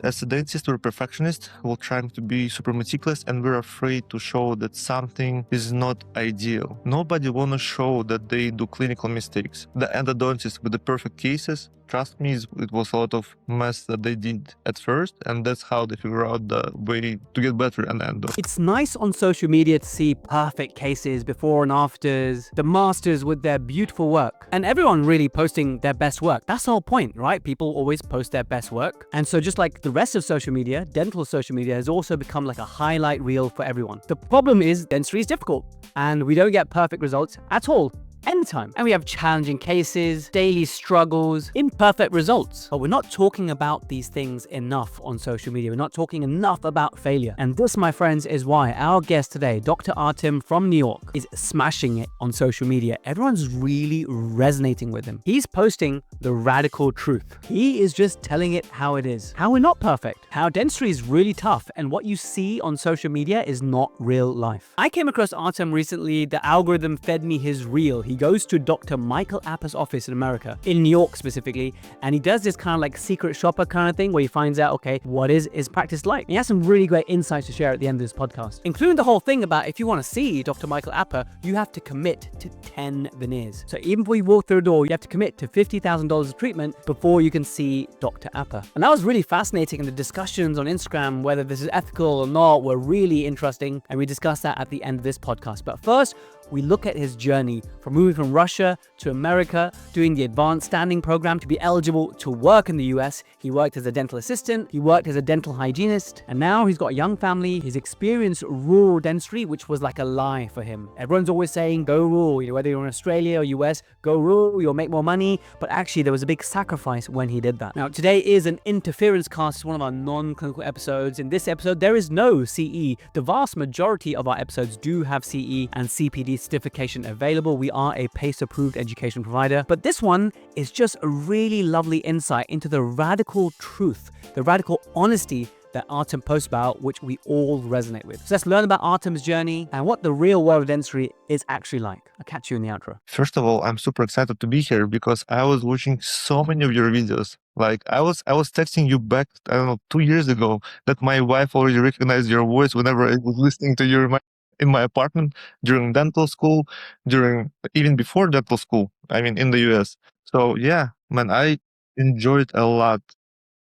As a dentist, we're perfectionists. We're trying to be super meticulous, and we're afraid to show that something is not ideal. Nobody want to show that they do clinical mistakes. The endodontists with the perfect cases, trust me, it was a lot of mess that they did at first, and that's how they figure out the way to get better in endo. It's nice on social media to see perfect cases, before and afters, the masters with their beautiful work, and everyone really posting their best work. That's the whole point, right? People always post their best work. And so just like the rest of social media, dental social media has also become like a highlight reel for everyone. The problem is dentistry is difficult, and we don't get perfect results at all. Anytime. And we have challenging cases, daily struggles, imperfect results. But we're not talking about these things enough on social media. We're not talking enough about failure. And this, my friends, is why our guest today, Dr. Artem from New York, is smashing it on social media. Everyone's really resonating with him. He's posting the radical truth. He is just telling it how it is. How we're not perfect. How dentistry is really tough. And what you see on social media is not real life. I came across Artem recently. The algorithm fed me his reel. He goes to Dr. Michael Apper's office in America, in New York specifically, and he does this kind of like secret shopper kind of thing where he finds out, okay, what is his practice like? And he has some really great insights to share at the end of this podcast, including the whole thing about if you want to see Dr. Michael Apper, you have to commit to 10 veneers. So even before you walk through the door, you have to commit to $50,000 of treatment before you can see Dr. Apper. And that was really fascinating, and the discussions on Instagram, whether this is ethical or not, were really interesting, and we discussed that at the end of this podcast. But first, we look at his journey from moving from Russia to America, doing the advanced standing program to be eligible to work in the US. He worked as a dental assistant, he worked as a dental hygienist, and now he's got a young family. He's experienced rural dentistry, which was like a lie for him. Everyone's always saying, go rural, whether you're in Australia or US, go rural, you'll make more money. But actually, there was a big sacrifice when he did that. Now, today is an interference cast. It's one of our non-clinical episodes. In this episode, there is no CE. The vast majority of our episodes do have CE and CPD certification available. We are a PACE-approved education provider, but this one is just a really lovely insight into the radical truth, the radical honesty that Artem posts about, which we all resonate with. So let's learn about Artem's journey and what the real world of dentistry is actually like. I'll catch you in the outro. First of all, I'm super excited to be here because I was watching so many of your videos. Like I was texting you back, I don't know, 2 years ago that my wife already recognized your voice whenever I was listening to you in my apartment during dental school, even before dental school, I mean, in the US. So yeah, man, I enjoyed a lot.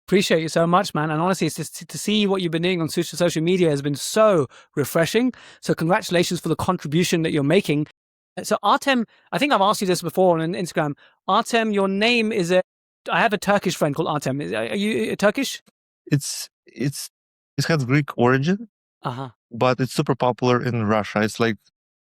Appreciate you so much, man. And honestly, it's just to see what you've been doing on social media has been so refreshing. So congratulations for the contribution that you're making. So Artem, I think I've asked you this before on Instagram. Artem, your name is I have a Turkish friend called Artem. Are you Turkish? It has Greek origin. But it's super popular in Russia. It's like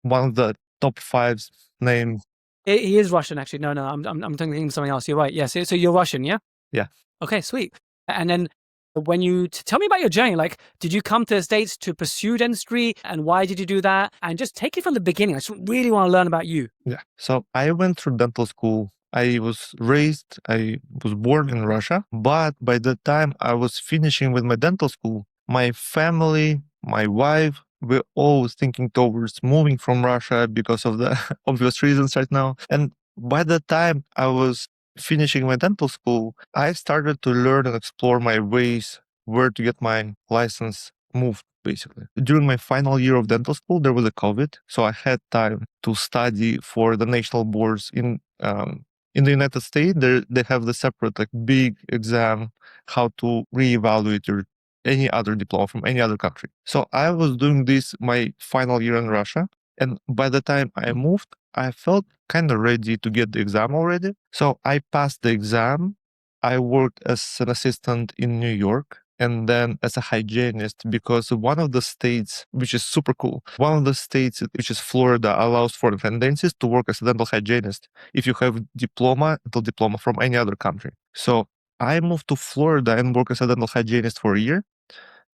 one of the top 5 names. He is Russian, actually. No, I'm thinking of something else. You're right. Yes. So you're Russian, yeah? Yeah. Okay, sweet. And then when you tell me about your journey, like, did you come to the States to pursue dentistry, and why did you do that? And just take it from the beginning. I just really want to learn about you. Yeah. So I went through dental school. I was born in Russia, but by the time I was finishing with my dental school, my family, my wife, we're always thinking towards moving from Russia because of the obvious reasons right now. And by the time I was finishing my dental school, I started to learn and explore my ways where to get my license moved, basically. During my final year of dental school, there was a COVID, so I had time to study for the national boards in the United States. They have the separate, like, big exam, how to reevaluate any other diploma from any other country. So I was doing this my final year in Russia. And by the time I moved, I felt kind of ready to get the exam already. So I passed the exam. I worked as an assistant in New York and then as a hygienist, because one of the states, which is super cool, one of the states, which is Florida, allows foreign dentists to work as a dental hygienist if you have dental diploma from any other country. So I moved to Florida and worked as a dental hygienist for a year.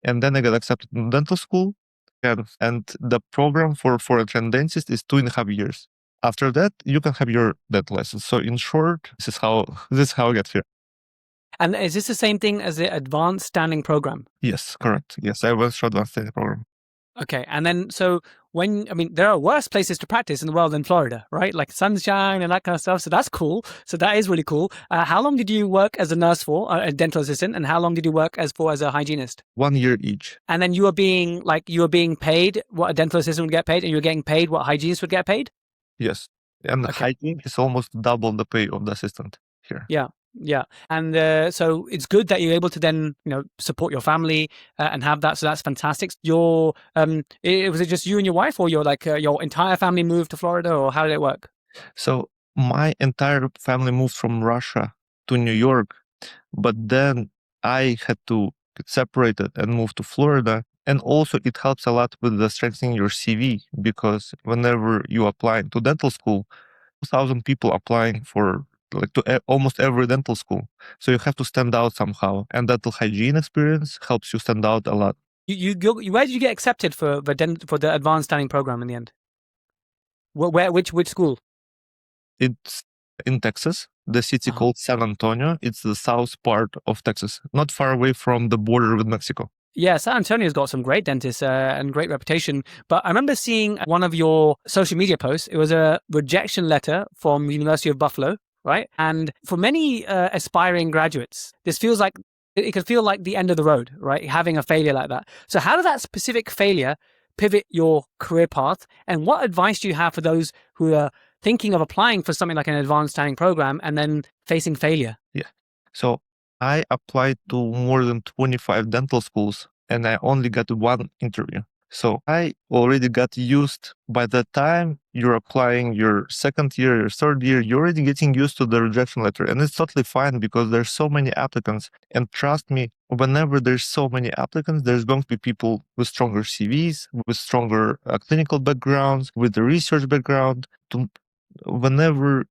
And then I got accepted in dental school. And the program for foreign dentists is 2.5 years. After that, you can have your dental license. So in short, this is how I got here. And is this the same thing as the advanced standing program? Yes, correct. Yes, I went through advanced standing program. Okay. And then, so there are worse places to practice in the world than Florida, right? Like sunshine and that kind of stuff. So that's cool. So that is really cool. How long did you work as a nurse for, a dental assistant? And how long did you work as a hygienist? 1 year each. And then you were being paid what a dental assistant would get paid, and you were getting paid what a hygienist would get paid? Yes. And Okay. hygiene is almost double the pay of the assistant here. Yeah. Yeah. And so it's good that you're able to then, support your family and have that. So that's fantastic. Was it just you and your wife, or your entire family moved to Florida, or how did it work? So my entire family moved from Russia to New York, but then I had to get separated and move to Florida. And also it helps a lot with the strengthening your CV, because whenever you apply to dental school, 2,000 people applying for almost every dental school. So you have to stand out somehow. And dental hygiene experience helps you stand out a lot. Where did you get accepted for the advanced standing program in the end? Which school? It's in Texas, the city called San Antonio. It's the south part of Texas, not far away from the border with Mexico. Yeah, San Antonio's got some great dentists and great reputation. But I remember seeing one of your social media posts. It was a rejection letter from the University of Buffalo, right? And for many aspiring graduates, this feels like it could feel like the end of the road, right? Having a failure like that. So how did that specific failure pivot your career path? And what advice do you have for those who are thinking of applying for something like an advanced standing program and then facing failure? Yeah. So I applied to more than 25 dental schools and I only got one interview. So I already got used. By the time you're applying your second year, your third year, you're already getting used to the rejection letter. And it's totally fine because there's so many applicants. And trust me, whenever there's so many applicants, there's going to be people with stronger CVs, with stronger clinical backgrounds, with the research background. Whenever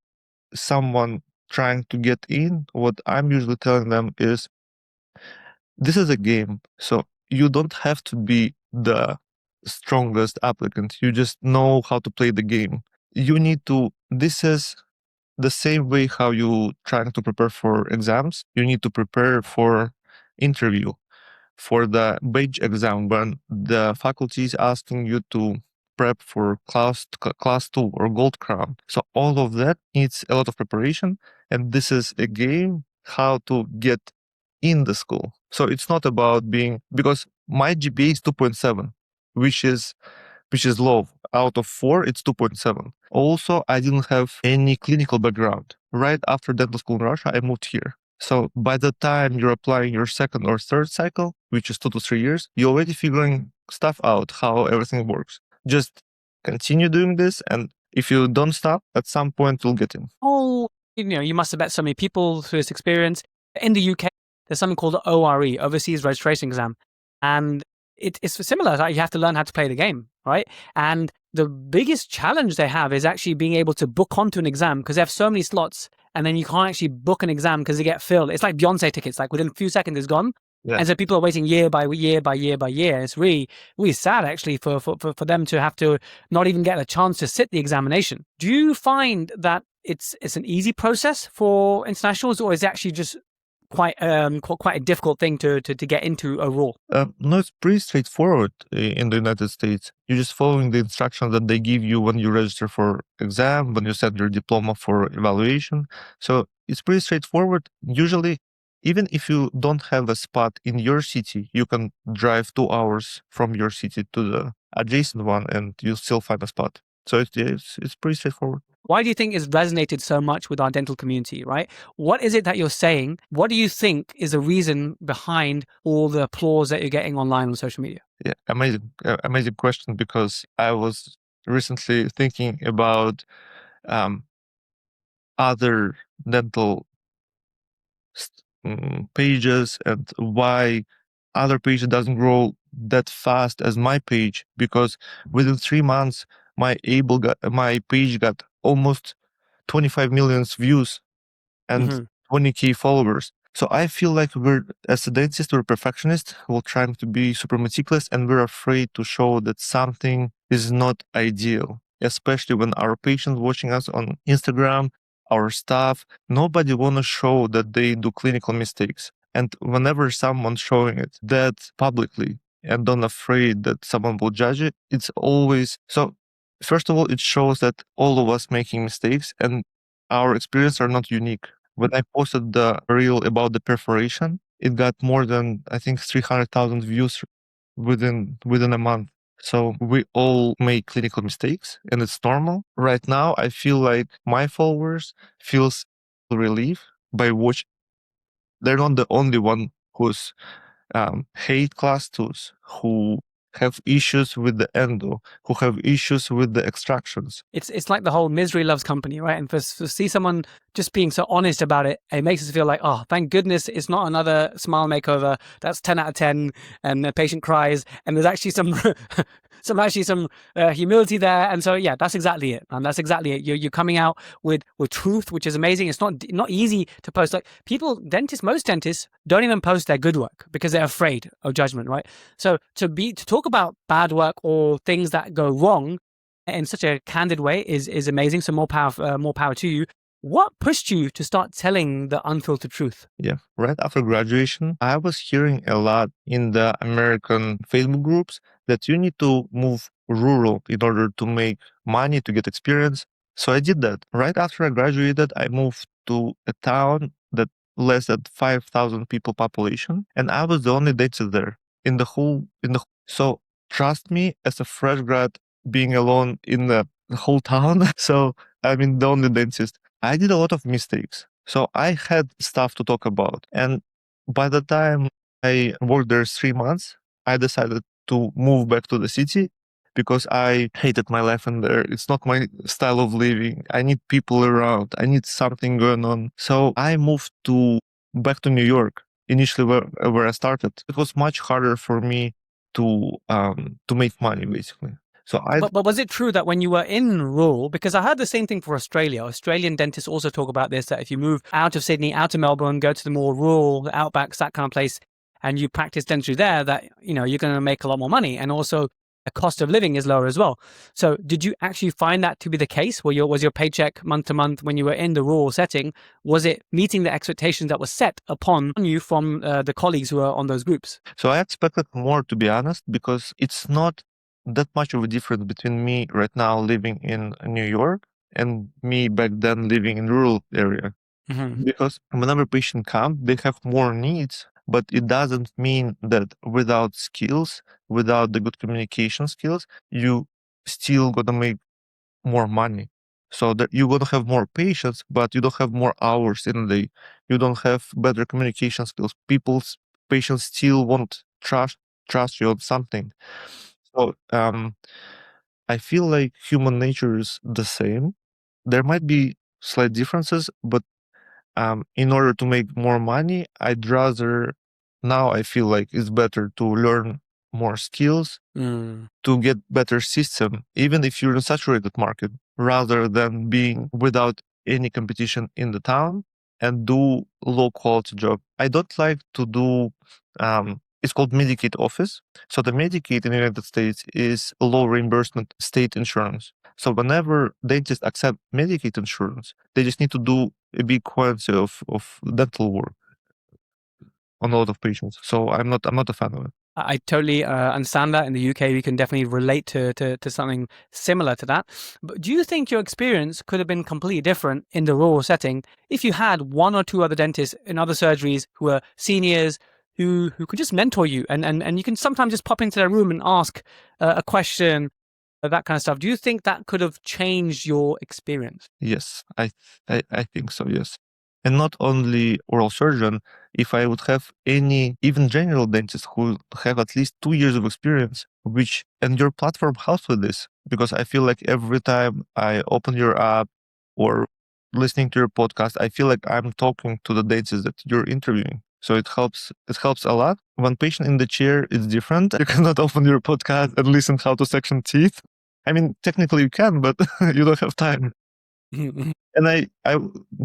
someone trying to get in, what I'm usually telling them is, this is a game. So you don't have to be the strongest applicant. You just know how to play the game. This is the same way how you trying to prepare for exams. You need to prepare for interview, for the badge exam, when the faculty is asking you to prep for class 2 or gold crown. So all of that needs a lot of preparation, and this is a game how to get in the school. So it's not about because my GPA is 2.7, which is low. Out of 4, it's 2.7. Also, I didn't have any clinical background. Right after dental school in Russia, I moved here. So by the time you're applying your second or third cycle, which is 2 to 3 years, you're already figuring stuff out, how everything works. Just continue doing this, and if you don't stop, at some point you'll get in. Oh, you must have met so many people through this experience. In the UK, there's something called the ORE, Overseas Registration Exam. And it's similar. Like, you have to learn how to play the game, right? And the biggest challenge they have is actually being able to book onto an exam, because they have so many slots, and then you can't actually book an exam because they get filled. It's like Beyonce tickets. Like within a few seconds, it's gone. Yeah. And so people are waiting year by year by year by year. It's really, really sad, actually, for them to have to not even get a chance to sit the examination. Do you find that it's an easy process for internationals, or is it actually just quite a difficult thing to get into overall? No, it's pretty straightforward in the United States. You're just following the instructions that they give you when you register for exam, when you send your diploma for evaluation. So it's pretty straightforward. Usually, even if you don't have a spot in your city, you can drive 2 hours from your city to the adjacent one and you'll still find a spot. So it's pretty straightforward. Why do you think it's resonated so much with our dental community, right? What is it that you're saying? What do you think is the reason behind all the applause that you're getting online on social media? Yeah, amazing question, because I was recently thinking about other dental pages and why other page doesn't grow that fast as my page, because within 3 months my page got almost 25 million views and 20K followers. So I feel like as a dentist, we're perfectionists. We're trying to be super meticulous, and we're afraid to show that something is not ideal, especially when our patients watching us on Instagram, our staff, nobody want to show that they do clinical mistakes. And whenever someone's showing it that publicly, and don't afraid that someone will judge it. It's always so. First of all, it shows that all of us making mistakes and our experience are not unique. When I posted the reel about the perforation, it got more than I think 300,000 views within a month. So we all make clinical mistakes and it's normal. Right now, I feel like my followers feels relief by watching. They're not the only one who's hate class twos, who have issues with the endo, who have issues with the extractions. It's like the whole misery loves company, right? And for see someone just being so honest about it, it makes us feel like, oh, thank goodness it's not another smile makeover that's 10 out of 10 and the patient cries and there's actually some some humility there. And so yeah, that's exactly it, and that's exactly it. You're coming out with truth, which is amazing. It's not easy to post. Like most dentists don't even post their good work because they're afraid of judgment, right? So to talk about bad work or things that go wrong in such a candid way is amazing. So more power to you. What pushed you to start telling the unfiltered truth? Yeah, right after graduation, I was hearing a lot in the American Facebook groups that you need to move rural in order to make money, to get experience. So I did that. Right after I graduated, I moved to a town that less than 5,000 people population, and I was the only dentist there so trust me, as a fresh grad, being alone in the whole town. So I mean, the only dentist. I did a lot of mistakes. So I had stuff to talk about. And by the time I worked there 3 months, I decided to move back to the city because I hated my life in there. It's not my style of living. I need people around. I need something going on. So I moved back to New York, initially where I started. It was much harder for me to make money, basically. So But was it true that when you were in rural, because I heard the same thing for Australia, Australian dentists also talk about this, that if you move out of Sydney, out of Melbourne, go to the more rural outbacks, that kind of place, and you practice dentistry there, that, you're going to make a lot more money. And also the cost of living is lower as well. So did you actually find that to be the case? Was your paycheck month to month when you were in the rural setting, was it meeting the expectations that were set upon you from the colleagues who are on those groups? So I expected more, to be honest, because it's not that much of a difference between me right now living in New York and me back then living in rural area. Mm-hmm. Because whenever patient come, they have more needs, but it doesn't mean that without skills, without the good communication skills, you still gonna make more money. So that you're gonna have more patients, but you don't have more hours in a day. You don't have better communication skills. Patients still won't trust you on something. So I feel like human nature is the same. There might be slight differences, but in order to make more money, now I feel like it's better to learn more skills to get better system, even if you're in a saturated market, rather than being without any competition in the town and do low quality job. I don't like to do, it's called Medicaid office. So the Medicaid in the United States is low reimbursement state insurance. So whenever they just accept Medicaid insurance, they just need to do a big quantity of dental work on a lot of patients. So I'm not a fan of it. I totally understand that. In the UK, we can definitely relate to something similar to that. But do you think your experience could have been completely different in the rural setting if you had one or two other dentists in other surgeries who are seniors who could just mentor you and you can sometimes just pop into their room and ask a question, that kind of stuff? Do you think that could have changed your experience? Yes, I think so, yes. And not only oral surgeon, if I would have any, even general dentist who have at least 2 years of experience, and your platform helps with this, because I feel like every time I open your app or listening to your podcast, I feel like I'm talking to the dentist that you're interviewing. So it helps a lot. One patient in the chair is different. You cannot open your podcast and listen how to section teeth. I mean, technically you can, but you don't have time. And I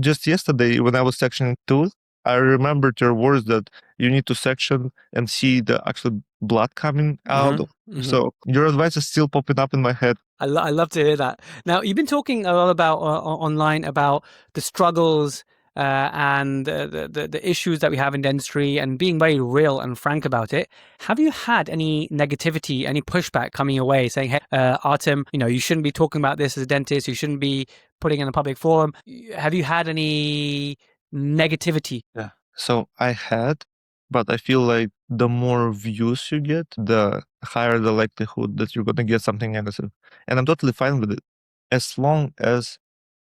just yesterday when I was sectioning tooth, I remembered your words that you need to section and see the actual blood coming out. So your advice is still popping up in my head. I love to hear that. Now, you've been talking a lot about online about the struggles and the issues that we have in dentistry and being very real and frank about it. Have you had any negativity, any pushback coming your way saying, hey, Artem, you shouldn't be talking about this as a dentist, you shouldn't be putting in a public forum? Have you had any negativity? Yeah. So I had, but I feel like the more views you get, the higher the likelihood that you're going to get something negative. And I'm totally fine with it as long as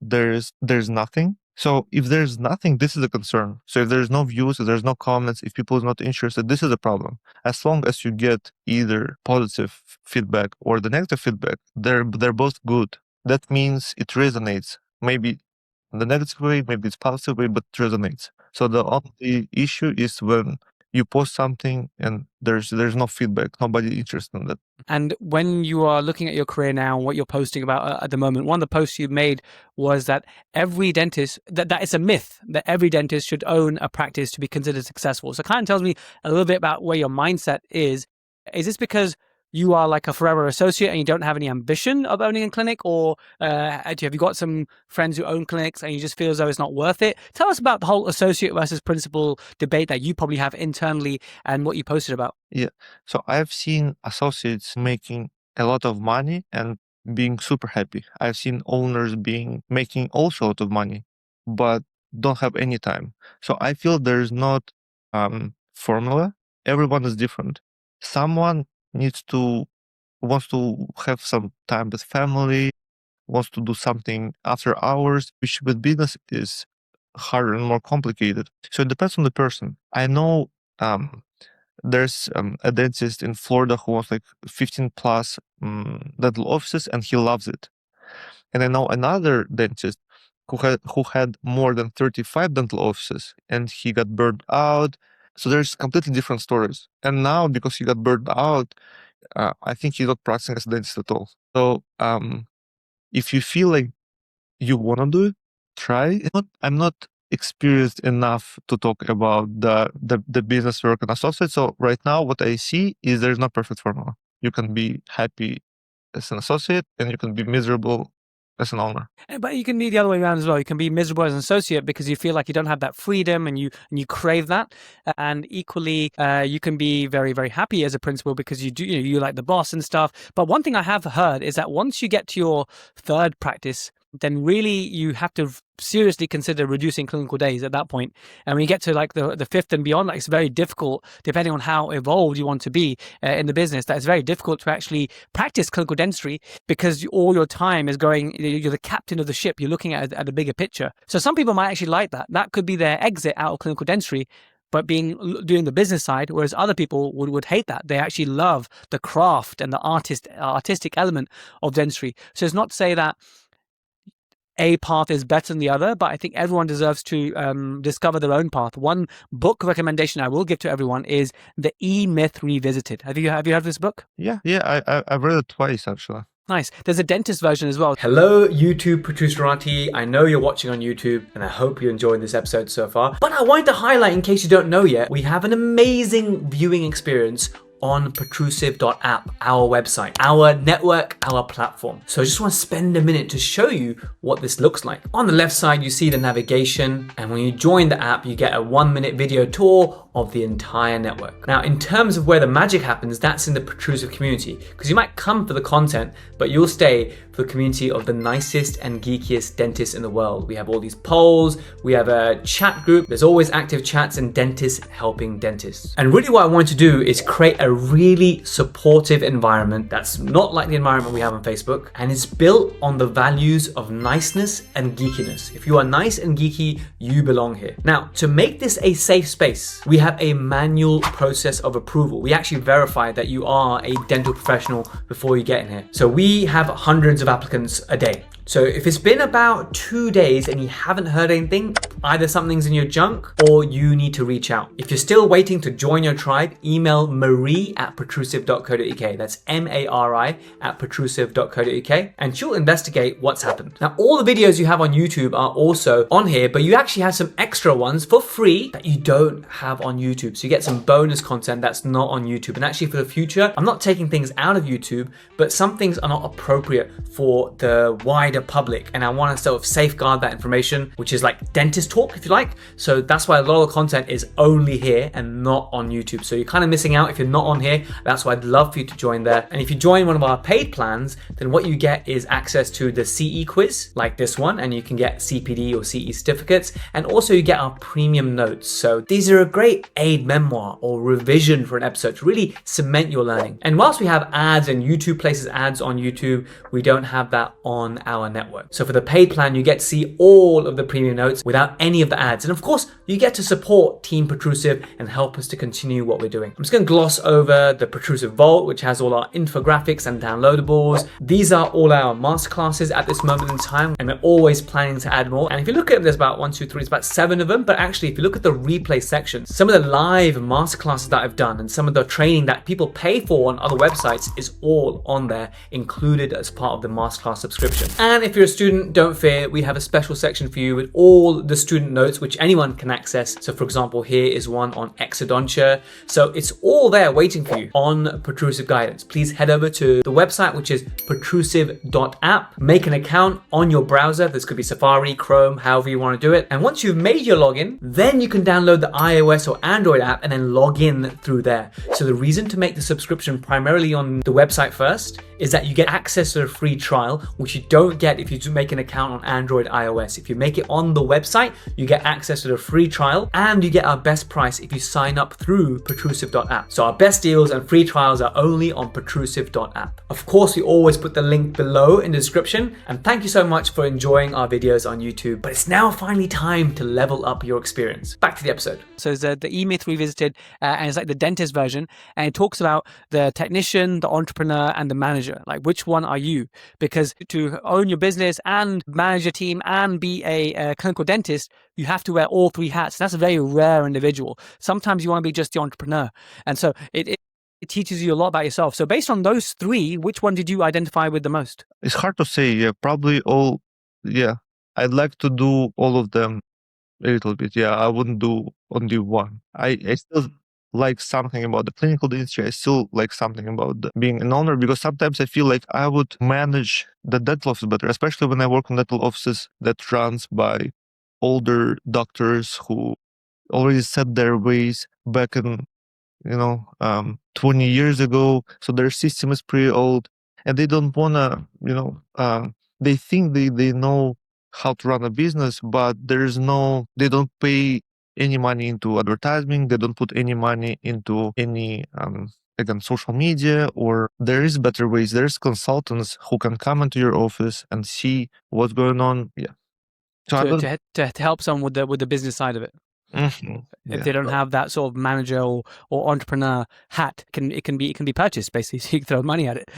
there's nothing. So if there's nothing, this is a concern. So if there's no views, if there's no comments, if people is not interested, this is a problem. As long as you get either positive feedback or the negative feedback, they're both good. That means it resonates. Maybe in the negative way, maybe it's positive way, but it resonates. So the only issue is when you post something and there's no feedback, nobody interested in that. And when you are looking at your career now and what you're posting about at the moment, one of the posts you made was that every dentist, that it's a myth that every dentist should own a practice to be considered successful. So it kind of tells me a little bit about where your mindset is. Is this because you are like a forever associate and you don't have any ambition of owning a clinic, or have you got some friends who own clinics and you just feel as though it's not worth it? Tell us about the whole associate versus principal debate that you probably have internally and what you posted about. Yeah. So I've seen associates making a lot of money and being super happy. I've seen owners making also a lot of money, but don't have any time. So I feel there's not formula. Everyone is different. Someone wants to have some time with family, wants to do something after hours, which with business is harder and more complicated. So it depends on the person. I know there's a dentist in Florida who has like 15 plus dental offices and he loves it. And I know another dentist who had more than 35 dental offices and he got burned out. So there's completely different stories. And now because he got burned out, I think he's not practicing as a dentist at all. So if you feel like you want to do it, try. I'm not experienced enough to talk about the business work and associate. So right now, what I see is there's no perfect formula. You can be happy as an associate and you can be miserable as an owner. But you can be the other way around as well. You can be miserable as an associate because you feel like you don't have that freedom and you crave that. And equally, you can be very, very happy as a principal because you like the boss and stuff. But one thing I have heard is that once you get to your third practice, then really you have to seriously consider reducing clinical days at that point. And when you get to like the fifth and beyond, like it's very difficult, depending on how evolved you want to be in the business, that it's very difficult to actually practice clinical dentistry because all your time is going, you're the captain of the ship, you're looking at a bigger picture. So some people might actually like that. That could be their exit out of clinical dentistry, but doing the business side, whereas other people would hate that. They actually love the craft and the artistic element of dentistry. So it's not to say that a path is better than the other, but I think everyone deserves to discover their own path. One book recommendation I will give to everyone is The E-Myth Revisited. Have you heard this book? Yeah, I've read it twice actually. Nice. There's a dentist version as well. Hello, YouTube Protrusive. I know you're watching on YouTube, and I hope you're enjoying this episode so far. But I wanted to highlight, in case you don't know yet, we have an amazing viewing experience on Protrusive.app, our website, our network, our platform. So I just want to spend a minute to show you what this looks like. On the left side, you see the navigation, and when you join the app, you get a 1-minute video tour of the entire network. Now, in terms of where the magic happens, that's in the Protrusive community, because you might come for the content, but you'll stay for the community of the nicest and geekiest dentists in the world. We have all these polls, we have a chat group, there's always active chats and dentists helping dentists. And really what I want to do is create a really supportive environment that's not like the environment we have on Facebook, and it's built on the values of niceness and geekiness. If you are nice and geeky, you belong here. Now, to make this a safe space, we have a manual process of approval. We actually verify that you are a dental professional before you get in here. So we have hundreds of applicants a day. So if it's been about 2 days and you haven't heard anything, either something's in your junk or you need to reach out. If you're still waiting to join your tribe, email marie@protrusive.co.uk. That's MARI@protrusive.co.uk, and she'll investigate what's happened. Now, all the videos you have on YouTube are also on here, but you actually have some extra ones for free that you don't have on YouTube. So you get some bonus content that's not on YouTube. And actually for the future, I'm not taking things out of YouTube, but some things are not appropriate for the wide wider public, and I want to sort of safeguard that information, which is like dentist talk, if you like. So that's why a lot of the content is only here and not on YouTube. So you're kind of missing out if you're not on here. That's why I'd love for you to join there. And if you join one of our paid plans, then what you get is access to the CE quiz, like this one, and you can get CPD or CE certificates, and also you get our premium notes. So these are a great aid memoir or revision for an episode to really cement your learning. And whilst we have ads and YouTube places ads on YouTube, we don't have that on our network. So for the paid plan, you get to see all of the premium notes without any of the ads. And of course, you get to support Team Protrusive and help us to continue what we're doing. I'm just going to gloss over the Protrusive Vault, which has all our infographics and downloadables. These are all our masterclasses at this moment in time, and we're always planning to add more. And if you look at them, there's about 1, 2, 3, it's about 7 of them. But actually, if you look at the replay section, some of the live masterclasses that I've done and some of the training that people pay for on other websites is all on there, included as part of the masterclass subscription. And if you're a student, don't fear, we have a special section for you with all the student notes, which anyone can access. So for example, here is one on exodontia. So it's all there waiting for you on Protrusive Guidance. Please head over to the website, which is protrusive.app. Make an account on your browser. This could be Safari, Chrome, however you want to do it. And once you've made your login, then you can download the iOS or Android app and then log in through there. So the reason to make the subscription primarily on the website first is that you get access to a free trial, which you don't get if you do make an account on Android, iOS. If you make it on the website, you get access to the free trial, and you get our best price if you sign up through protrusive.app. So our best deals and free trials are only on protrusive.app. Of course, we always put the link below in the description, and thank you so much for enjoying our videos on YouTube. But it's now finally time to level up your experience. Back to the episode. So it's the E-Myth Revisited, and it's like the dentist version, and it talks about the technician, the entrepreneur, and the manager. Like, which one are you? Because to own your business and manage a team and be a clinical dentist, you have to wear all 3 hats. That's a very rare individual. Sometimes you want to be just the entrepreneur. And so it teaches you a lot about yourself. So based on those 3, which one did you identify with the most? It's hard to say. Yeah, probably all. Yeah, I'd like to do all of them a little bit. Yeah, I wouldn't do only one. I still like something about the clinical dentistry. I still like something about being an owner, because sometimes I feel like I would manage the dental office better, especially when I work in dental offices that runs by older doctors who already set their ways back in 20 years ago. So their system is pretty old, and they don't want to, they think they know how to run a business, but they don't pay any money into advertising. They don't put any money into any, again, social media, or there is better ways. There's consultants who can come into your office and see what's going on. Yeah. So to help someone with the business side of it. If they don't have that sort of manager or entrepreneur hat, it can be purchased basically. So you can throw money at it.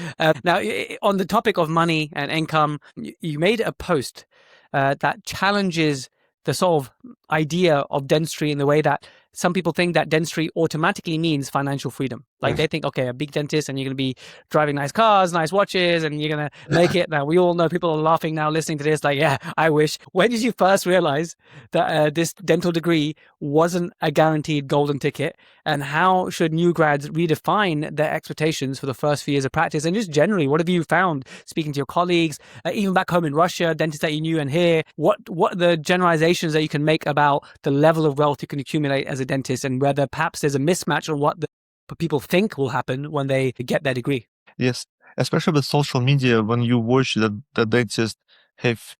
Now, on the topic of money and income, you made a post that challenges the sort of idea of dentistry in the way that some people think that dentistry automatically means financial freedom. Like they think, okay, a big dentist and you're going to be driving nice cars, nice watches, and you're going to make it. Now, we all know people are laughing now listening to this, like, yeah, I wish. When did you first realize that this dental degree wasn't a guaranteed golden ticket? And how should new grads redefine their expectations for the first few years of practice? And just generally, what have you found speaking to your colleagues, even back home in Russia, dentists that you knew, and here? What are the generalizations that you can make about the level of wealth you can accumulate as a dentist, and whether perhaps there's a mismatch on what people think will happen when they get their degree? Yes, especially with social media, when you watch the dentists have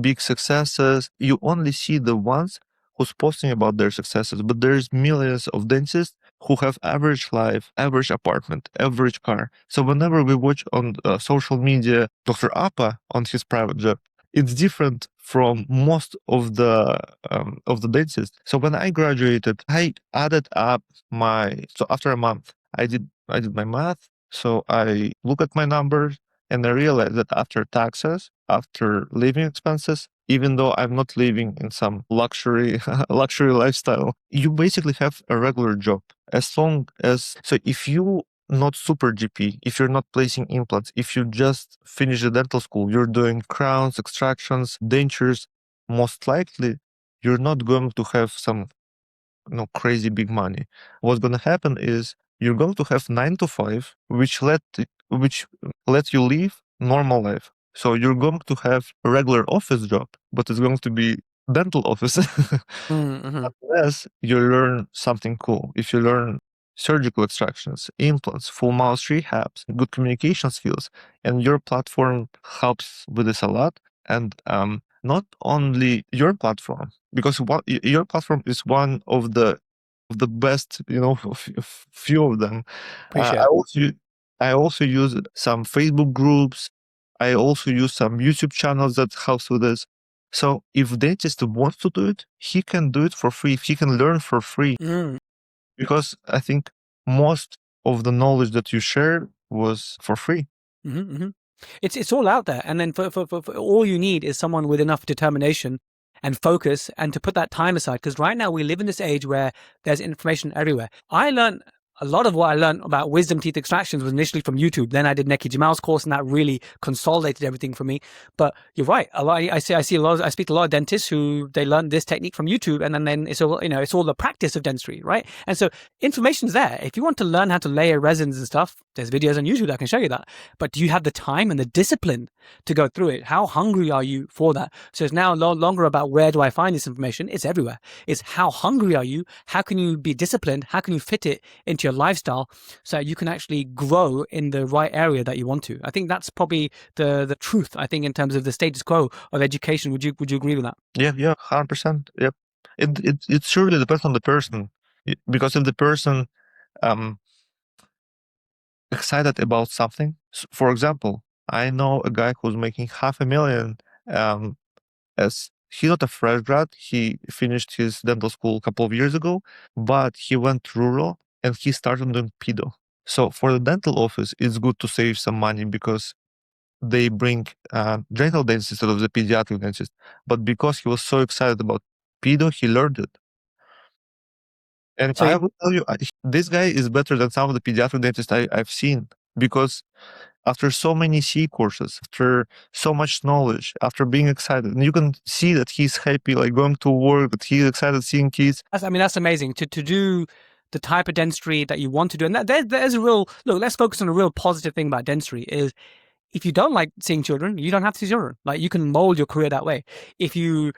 big successes, you only see the ones who's posting about their successes, but there's millions of dentists who have average life, average apartment, average car. So whenever we watch on social media Dr. Appa on his private jet, it's different from most of the dentists. So when I graduated, I added up so after a month, I did my math. So I look at my numbers, and I realized that after taxes, after living expenses, even though I'm not living in some luxury lifestyle, you basically have a regular job. So if you not super GP, if you're not placing implants, if you just finish the dental school, you're doing crowns, extractions, dentures, most likely you're not going to have some crazy big money. What's going to happen is you're going to have 9 to 5, which let you live normal life. So you're going to have a regular office job, but it's going to be dental office. Mm-hmm. Unless you learn something cool. If you learn surgical extractions, implants, full mouth rehabs, good communication skills, and your platform helps with this a lot. And not only your platform, because your platform is one of the best, few of them. Uh, Appreciate I it. also I also use some Facebook groups. I also use some YouTube channels that helps with this. So if dentist wants to do it, he can do it for free. He can learn for free Mm. because I think most of the knowledge that you share was for free. Mm-hmm, mm-hmm. It's all out there, and then for all you need is someone with enough determination and focus, and to put that time aside. Because right now we live in this age where there's information everywhere. I learned a lot of what I learned about wisdom teeth extractions was initially from YouTube. Then I did Neki Jamal's course, and that really consolidated everything for me. But you're right. I see a lot. I speak to a lot of dentists who they learn this technique from YouTube, and then it's all it's all the practice of dentistry, right? And so information's there. If you want to learn how to layer resins and stuff, there's videos on YouTube that can show you that. But do you have the time and the discipline to go through it? How hungry are you for that? So it's now no longer about where do I find this information? It's everywhere. It's how hungry are you? How can you be disciplined? How can you fit it into your lifestyle so you can actually grow in the right area that you want to? I think that's probably the truth, I think, in terms of the status quo of education. Would you agree with that? Yeah, 100%. Yep. It surely depends on the person. Because if the person excited about something, for example, I know a guy who's making $500,000 as he's not a fresh grad. He finished his dental school a couple of years ago, but he went rural and he started doing pedo. So for the dental office, it's good to save some money because they bring general dentist instead of the pediatric dentist. But because he was so excited about pedo, he learned it. And So I will tell you, this guy is better than some of the pediatric dentists I've seen because after so many C courses, after so much knowledge, after being excited, and you can see that he's happy, like going to work, that he's excited seeing kids. that's amazing to do the type of dentistry that you want to do. And there's a real look. Let's focus on a real positive thing about dentistry is if you don't like seeing children, you don't have to see children. Like you can mold your career that way. If you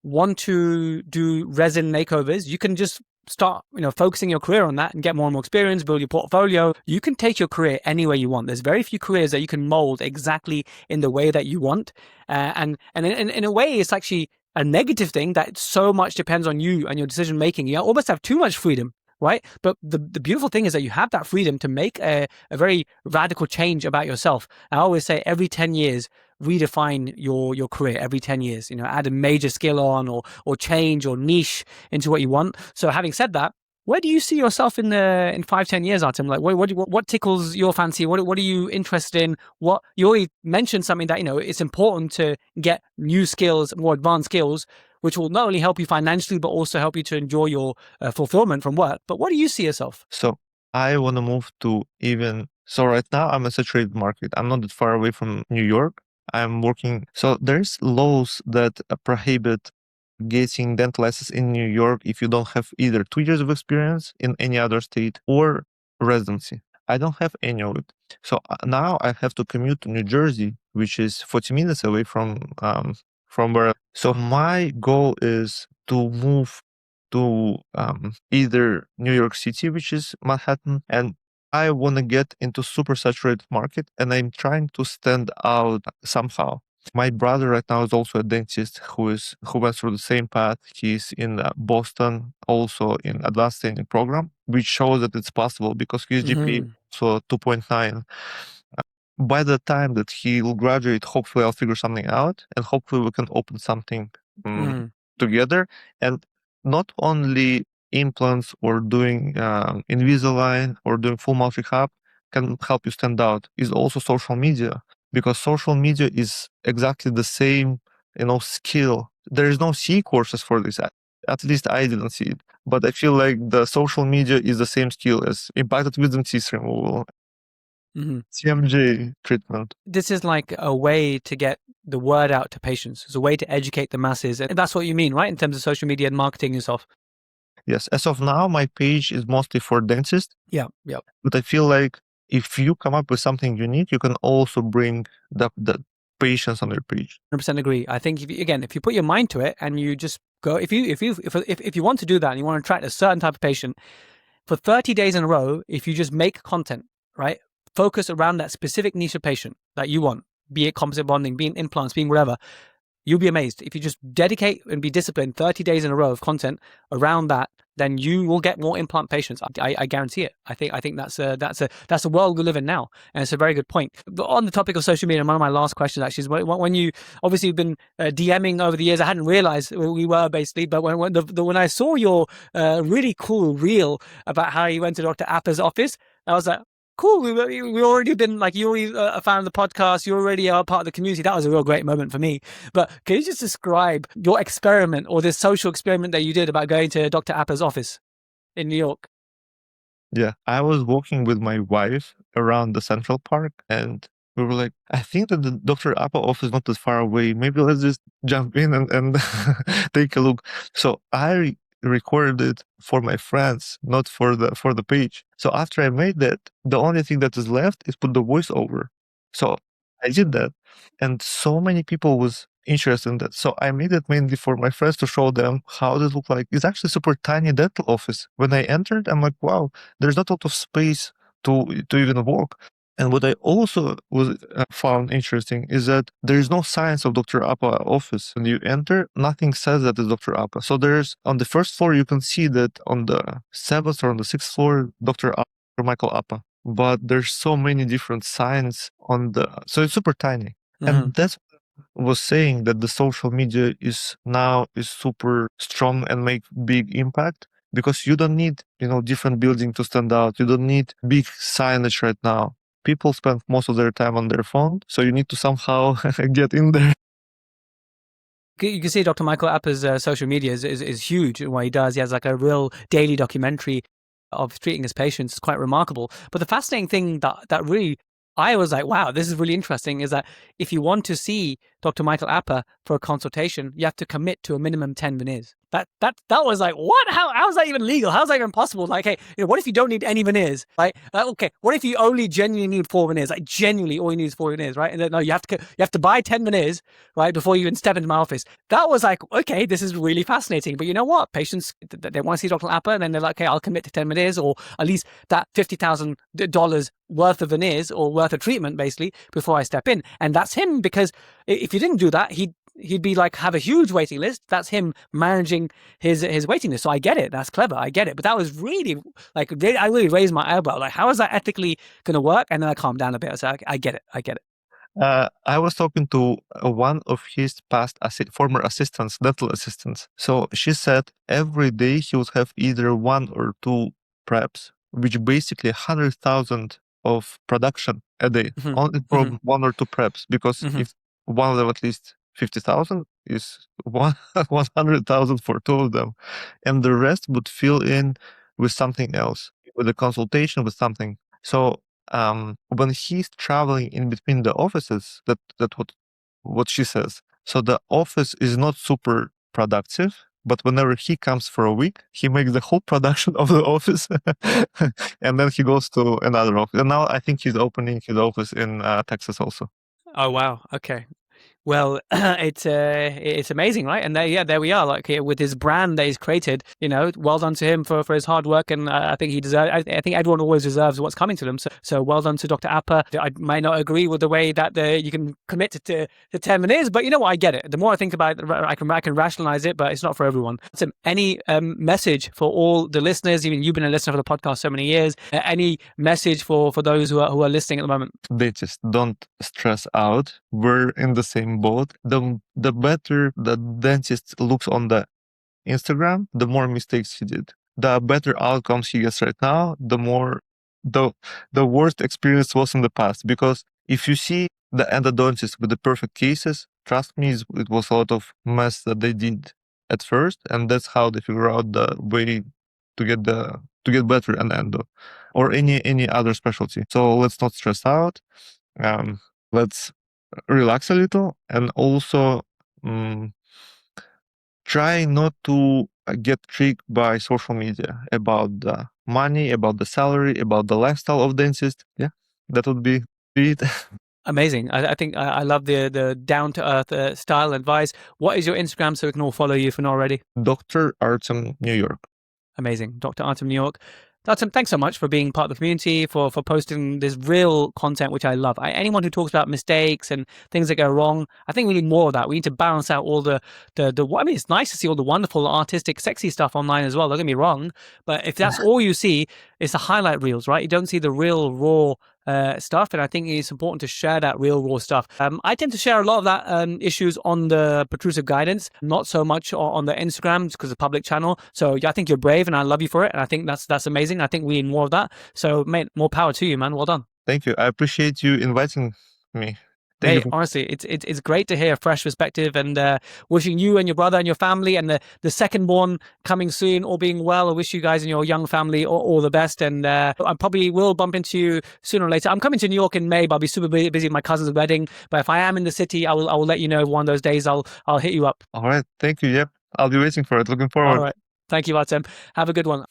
want to do resin makeovers, you can just start, focusing your career on that and get more and more experience, build your portfolio. You can take your career anywhere you want. There's very few careers that you can mold exactly in the way that you want. And in a way, it's actually a negative thing that so much depends on you and your decision making. You almost have too much freedom, right? But the beautiful thing is that you have that freedom to make a very radical change about yourself. I always say every 10 years, redefine your career every 10 years, add a major skill on or change or niche into what you want. So having said that, where do you see yourself in 5-10 years, Artem? Like what tickles your fancy? What are you interested in? What you already mentioned something that, it's important to get new skills, more advanced skills, which will not only help you financially, but also help you to enjoy your fulfillment from work. But what do you see yourself? So I want to move to so right now I'm a saturated market. I'm not that far away from New York. I'm working. So there's laws that prohibit getting dental license in New York if you don't have either 2 years of experience in any other state or residency. I don't have any of it. So now I have to commute to New Jersey, which is 40 minutes away from where. So my goal is to move to either New York City, which is Manhattan, and I want to get into super saturated market, and I'm trying to stand out somehow. My brother right now is also a dentist who went through the same path. He's in Boston, also in advanced training program, which shows that it's possible because his GPA Mm-hmm. so 2.9. By the time that he will graduate, hopefully I'll figure something out, and hopefully we can open something together. And not only implants or doing Invisalign or doing full mouth rehab can help you stand out, is also social media, because social media is exactly the same, skill. There is no C courses for this. At least I didn't see it. But I feel like the social media is the same skill as impacted wisdom teeth removal, CMJ treatment. This is like a way to get the word out to patients. It's a way to educate the masses. And that's what you mean, right? In terms of social media and marketing yourself. Yes. As of now, my page is mostly for dentists. Yeah. But I feel like if you come up with something unique, you can also bring the patience on your page. 100% agree. I think if you put your mind to it and you just go, if you want to do that and you want to attract a certain type of patient for 30 days in a row, if you just make content, right, focus around that specific niche of patient that you want, be it composite bonding, being implants, being whatever, you'll be amazed. If you just dedicate and be disciplined 30 days in a row of content around that, then you will get more implant patients. I guarantee it. I think that's a world we live in now, and it's a very good point. But on the topic of social media, one of my last questions actually is when you obviously been DMing over the years. I hadn't realized we were basically, but when I saw your really cool reel about how you went to Dr. Appa's office, I was like, cool. We already been like, you already a fan of the podcast. You already are part of the community. That was a real great moment for me. But can you just describe your experiment or this social experiment that you did about going to Dr. Appa's office in New York? Yeah, I was walking with my wife around the Central Park, and we were like, I think that the Dr. Appa office is not that far away. Maybe let's just jump in and take a look. So I recorded it for my friends, not for the page. So after I made that, the only thing that is left is put the voiceover. So I did that, and so many people was interested in that. So I made it mainly for my friends to show them how it look like. It's actually super tiny dental office. When I entered, I'm like, wow, there's not a lot of space to even walk. And what I also was found interesting is that there is no signs of Dr. Appa office. When you enter, nothing says that it's Dr. Appa. So there's on the first floor, you can see that on the 7th or on the 6th floor, Dr. Michael Appa. But there's so many different signs on so it's super tiny. Mm-hmm. And that's was saying that the social media is super strong and make big impact, because you don't need different building to stand out. You don't need big signage right now. People spend most of their time on their phone, so you need to somehow get in there. You can see Dr. Michael Appa's social media is huge in what he does. He has like a real daily documentary of treating his patients. It's quite remarkable. But the fascinating thing that really I was like, wow, this is really interesting, is that if you want to see Dr. Michael Appa for a consultation, you have to commit to a minimum 10 veneers. That was like, what? How is that even legal? How is that even possible? Like, hey, what if you don't need any veneers? Right? Okay, what if you only genuinely need 4 veneers? Like, genuinely all you need is 4 veneers, right? And then, no, you have to buy 10 veneers, right, before you even step into my office. That was like, okay, this is really fascinating. But you know what? Patients, they want to see Dr. Appa, and then they're like, okay, I'll commit to 10 veneers, or at least that $50,000 worth of veneers or worth of treatment, basically, before I step in. And that's him, because if you didn't do that, he'd be like, have a huge waiting list. That's him managing his waiting list. So I get it. That's clever. I get it. But that was really like, I really raised my eyebrow. Like, how is that ethically going to work? And then I calmed down a bit. I said, I get it. I get it. I was talking to one of his past former assistants, dental assistants. So she said every day he would have either 1 or 2 preps, which basically 100,000 of production a day, only from 1 or 2 preps. Because if one of them at least 50,000 is 100,000 for 2 of them, and the rest would fill in with something else, with a consultation, with something. So when he's traveling in between the offices, that what she says. So the office is not super productive, but whenever he comes for a week, he makes the whole production of the office, and then he goes to another office. And now I think he's opening his office in Texas also. Oh wow! Okay. Well, it's amazing, right? And there we are, like with his brand that he's created. Well done to him for his hard work, and I think he deserves. I think everyone always deserves what's coming to them. So well done to Dr. Appa. I might not agree with the way that you can commit to 10 minutes, but you know what? I get it. The more I think about it, I can rationalize it, but it's not for everyone. So, any message for all the listeners? Even you've been a listener for the podcast so many years. Any message for those who are listening at the moment? They just don't stress out. We're in the same boat. The better the dentist looks on the Instagram, the more mistakes he did. The better outcomes he gets right now, the more the worst experience was in the past. Because if you see the endodontists with the perfect cases, trust me, it was a lot of mess that they did at first, and that's how they figure out the way to get better in endo or any other specialty. So let's not stress out. Let's relax a little, and also try not to get tricked by social media about the money, about the salary, about the lifestyle of dentist. Yeah, that would be it. Amazing. I think I love the down-to-earth style advice. What is your Instagram so we can all follow you if you're not already? Dr. Artem, New York. Amazing. Dr. Artem, New York. Artem, thanks so much for being part of the community, for posting this real content, which I love. Anyone who talks about mistakes and things that go wrong, I think we need more of that. We need to balance out all I mean, it's nice to see all the wonderful, artistic, sexy stuff online as well. Don't get me wrong. But if that's all you see, it's the highlight reels, right? You don't see the real, raw stuff. And I think it's important to share that real, raw stuff. I tend to share a lot of that issues on the Protrusive Guidance, not so much on the Instagram because it's a public channel. So yeah, I think you're brave and I love you for it. And I think that's amazing. I think we need more of that. So mate, more power to you, man. Well done. Thank you. I appreciate you inviting me. Hey, honestly, it's great to hear a fresh perspective, and wishing you and your brother and your family and the second born coming soon, all being well. I wish you guys and your young family all the best, and I probably will bump into you sooner or later. I'm coming to New York in May, but I'll be super busy with my cousin's wedding. But if I am in the city, I will let you know one of those days. I'll hit you up. All right. Thank you. Yep. I'll be waiting for it. Looking forward. All right. Thank you, Artem. Have a good one.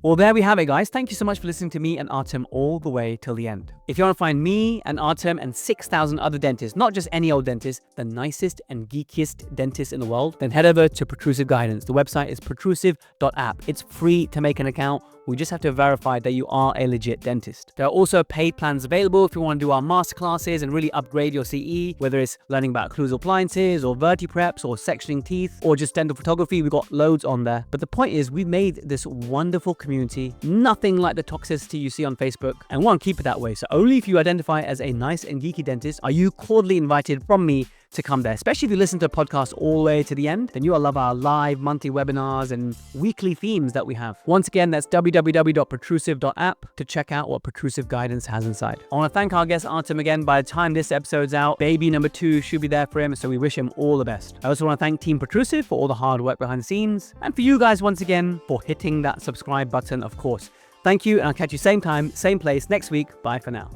Well, there we have it, guys. Thank you so much for listening to me and Artem all the way till the end. If you want to find me and Artem and 6,000 other dentists, not just any old dentist, the nicest and geekiest dentists in the world, then head over to Protrusive Guidance. The website is protrusive.app. It's free to make an account. We just have to verify that you are a legit dentist. There are also paid plans available if you want to do our masterclasses and really upgrade your CE, whether it's learning about occlusal appliances or vertipreps or sectioning teeth or just dental photography. We've got loads on there. But the point is, we've made this wonderful community, nothing like the toxicity you see on Facebook, and we want to keep it that way. So only if you identify as a nice and geeky dentist are you cordially invited from me to come there. Especially if you listen to the podcast all the way to the end, then you'll love our live monthly webinars and weekly themes that we have. Once again, that's www.protrusive.app to check out what Protrusive Guidance has inside. I want to thank our guest Artem again. By the time this episode's out, baby number 2 should be there for him, so we wish him all the best. I also want to thank Team Protrusive for all the hard work behind the scenes, and for you guys once again for hitting that subscribe button, of course. Thank you, and I'll catch you same time, same place next week. Bye for now.